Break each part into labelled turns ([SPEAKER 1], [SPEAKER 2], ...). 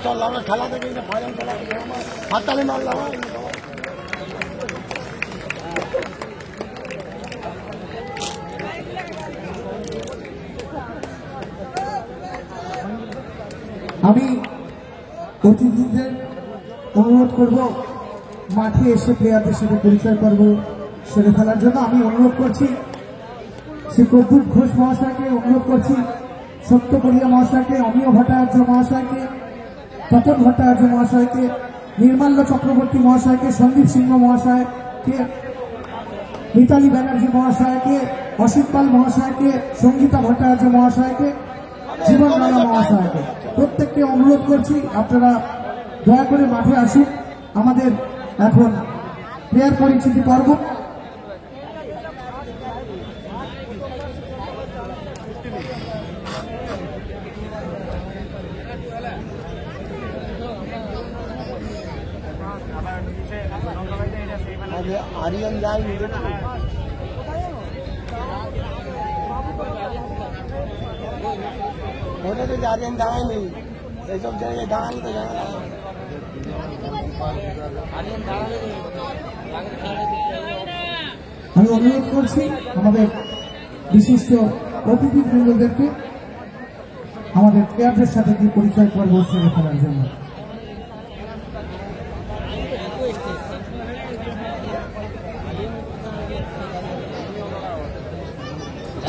[SPEAKER 1] চললাম খেলা থেকে ফাইনাল খেলা হাততালি মারলাম।
[SPEAKER 2] আমি অতিথিদের অনুরোধ করব মাঠে এসে প্লেয়ারদের সাথে পরিচয় পর্ব সেরে ফেলার জন্য। আমি অনুরোধ করছি শ্রী প্রদ্যুৎ ঘোষ মহাশয়কে, অনুরোধ করছি সত্যপরিয়া মহাশয়কে, অমিয় ভট্টাচার্য মহাশয়কে, তপন ভট্টাচার্য মহাশয়কে, নির্মাল্য চক্রবর্তী মহাশয়কে, সন্দীপ সিংহ মহাশয়কে, মিতালি ব্যানার্জি মহাশয়কে, অসিত পাল মহাশয়কে, সঙ্গীতা ভট্টাচার্য মহাশয়কে, জীবন রানা মহাশয়কে প্রত্যেককে অনুরোধ করছি আপনারা দয়া করে মাঠে আসুন। আমাদের এখন প্লেয়ার পরিচিতি পর্ব।
[SPEAKER 1] আরিয়ান যায় ওটা তো আরিয়ান দাঁড়ায়নি, এইসব জায়গায় দাঁড়ালে তো জানা।
[SPEAKER 2] আমি অনুরোধ করছি আমাদের বিশিষ্ট অতিথিবৃন্দদেরকে আমাদের প্লেয়ারদের সাথে কি পরিচয় পর্ব সেরে ফেলার জন্য।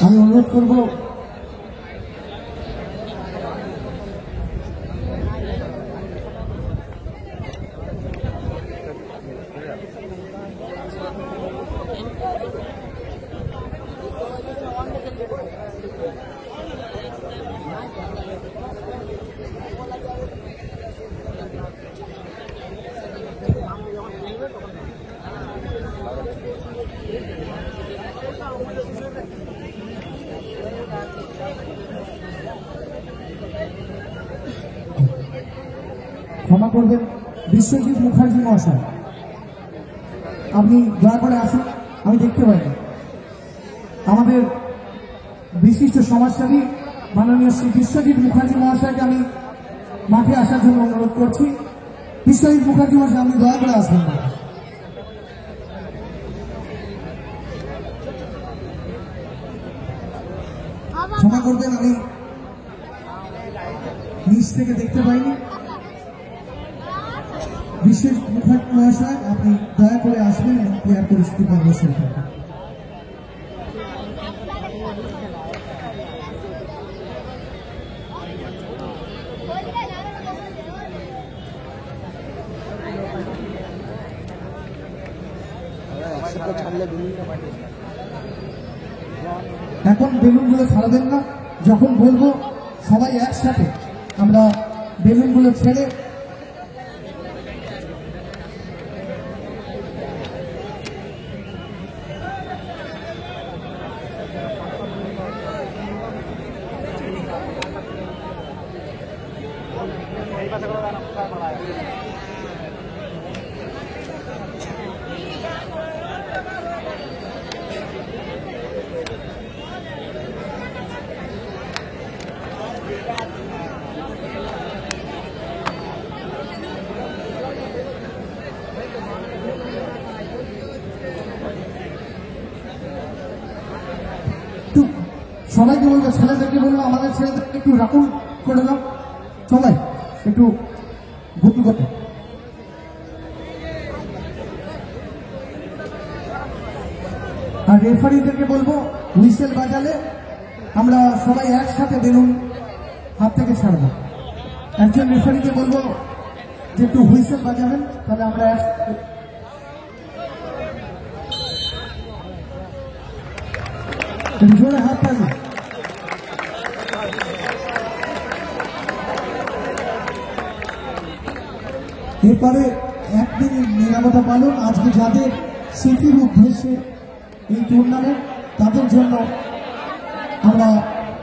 [SPEAKER 2] আমি অনুরোধ করব ক্ষমা করবেন বিশ্বজিৎ মুখার্জি মহাশয়, আপনি দয়া করে আসুন, আমি দেখতে পাইনি। আমাদের বিশিষ্ট সমাজসেবী মাননীয় শ্রী বিশ্বজিৎ মুখার্জি মহাশয়কে আমি মাঠে আসার জন্য অনুরোধ করছি। বিশ্বজিৎ মুখার্জি মহাশয়, আপনি দয়া করে আসবেন না। ক্ষমা করবেন, আমি নিচ থেকে দেখতে পাইনি। বিশেষ মুখার্জি মহাশয়, আপনি দয়া করে আসবেন এবং প্লেয়ার পরিস্থিতি পর্ব সেরে ফেলবেন। এখন বেলুনগুলো ছাড়বেন না, যখন বলবো সবাই একসাথে আমরা বেলুনগুলো ছেড়ে সবাইকে বলবো, ছেলেদেরকে বলবো আমাদের ছেলেদেরকে একটু রাউন্ড করে দাও, সবাই একটু গতি গতি। আর রেফারিদেরকে বলবো হুইসেল বাজালে আমরা সবাই একসাথে বেলুন হাত থেকে ছাড়বো। একজন রেফারিকে বলবো যে একটু হুইসেল বাজাবেন, তাহলে আমরা জোরে হাত তালি। এরপরে একদিনের নিরাপত্তা পালন। আজকে যাদের স্মৃতির উদ্দেশ্যে এই টুর্নামেন্ট, তাদের জন্য আমরা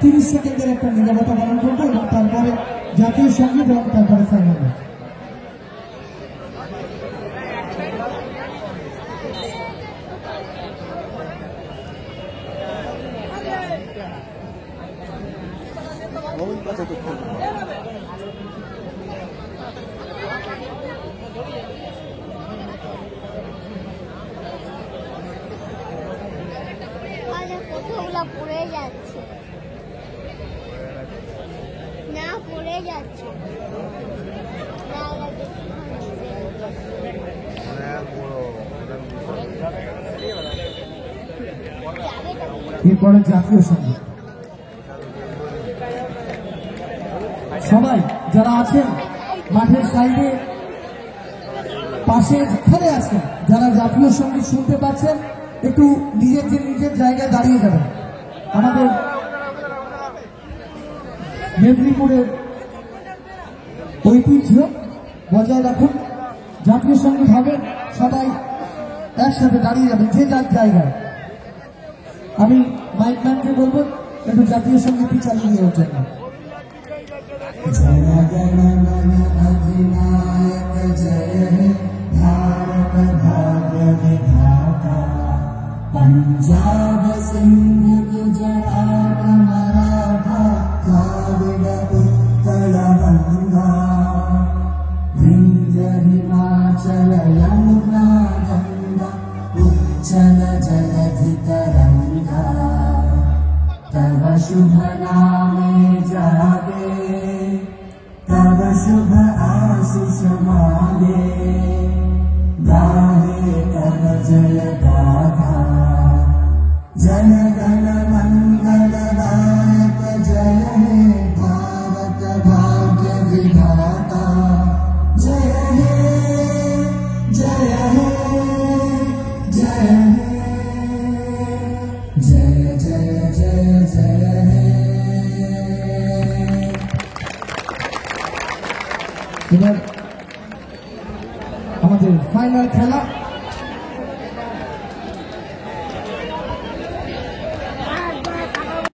[SPEAKER 2] 30 সেকেন্ডের একটা নিরাপত্তা পালন করবো এবং তারপরে জাতীয় সঙ্গীত এবং তারপরে ফাইনাল ম্যাচ।
[SPEAKER 3] পড়ে যাচ্ছে না পড়ে যাচ্ছে
[SPEAKER 2] এরপরে জাতীয় সঙ্গীত। সবাই যারা আছেন মাঠের সাইডে পাশে যেখানে আছেন, যারা জাতীয় সঙ্গীত শুনতে পাচ্ছেন একটু নিজের জায়গায় দাঁড়িয়ে যাবেন। আমাদের মেদিনীপুরের ঐতিহ্য বজায় রাখুন। জাতীয় সঙ্গীত হবে, সবাই একসাথে দাঁড়িয়ে যাবেন যে যার জায়গায়। আমি মাইকম্যানকে বলবো একটু জাতীয় সঙ্গীতটি চালিয়ে দেওয়ার জন্য। জয় গণ মন অধিনায়ক জয় হে ভারত ভাগ্য বিধাতা, पंजाब सिंध गुजरात मराठा द्राविड उत्कल गंगा, विंध्य हिमाचल यमुना गंगा उच्चल जलधि तरंगा, तव शुभ नामे जागे तव शुभ आशीष मांगे, गाहे तव जय गाथा जन गण मंगल दायक जय हे भारत भाग्य विधाता, जय हे जय हे जय हे जय जय जय जय हे। এবার আমাদের ফাইনাল খেলা।